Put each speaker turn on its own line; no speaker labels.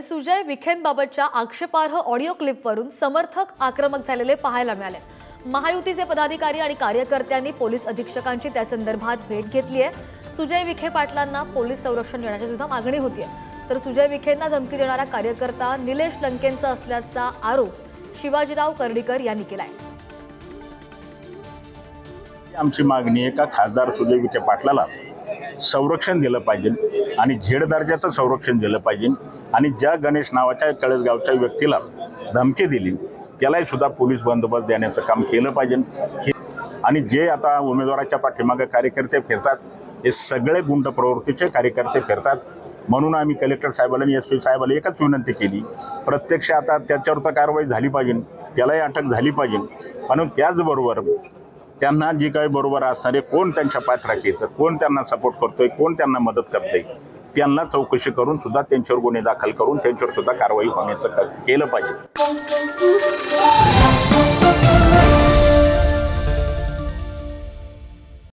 सुजय विखेंबाबतच्या आक्षेपार्ह ऑडिओ क्लिपवरून समर्थक आक्रमक झालेले पाहायला मिळाले। महायुतीचे पदाधिकारी आणि कार्यकर्त्यांनी पोलीस अधीक्षकांची त्या संदर्भात भेट घेतली आहे। सुजय विखे पाटलांना पोलीस संरक्षण देण्याची सुद्धा मागणी होती आहे। तर सुजय विखेंना धमकी देणारा कार्यकर्ता निलेश लंकेंचा असल्याचा आरोप शिवाजीराव कर्डीकर यांनी केलाय।
आमची मागणी आहे का खासदार सुजय विखे पाटलाला संरक्षण दिलं पाहिजे आणि झेड दर्जाचं संरक्षण दिलं पाहिजे आणि ज्या गणेश नावाच्या कळसगावच्या व्यक्तीला धमकी दिली त्यालाही सुद्धा पोलीस बंदोबस्त देण्याचं काम केलं पाहिजे। आणि जे आता उमेदवाराच्या पाठीमागे कार्यकर्ते फिरतात हे सगळे गुंड प्रवृत्तीचे कार्यकर्ते फिरतात। म्हणून आम्ही कलेक्टर साहेबांना आणि SP साहेबांना एकच विनंती केली, प्रत्यक्ष आता त्याच्यावरच कारवाई झाली पाहिजे, त्यालाही अटक झाली पाहिजे। पण त्याचबरोबर त्यांना जी काही बरोबर असणारे कोण त्यांच्या पाठराखी येतं, कोण त्यांना सपोर्ट करतोय, कोण त्यांना मदत करतंय, त्यांना चौकशी करून सुद्धा त्यांच्यावर गुन्हे दाखल करून त्यांच्यावर सुद्धा कारवाई होण्याचं केलं पाहिजे।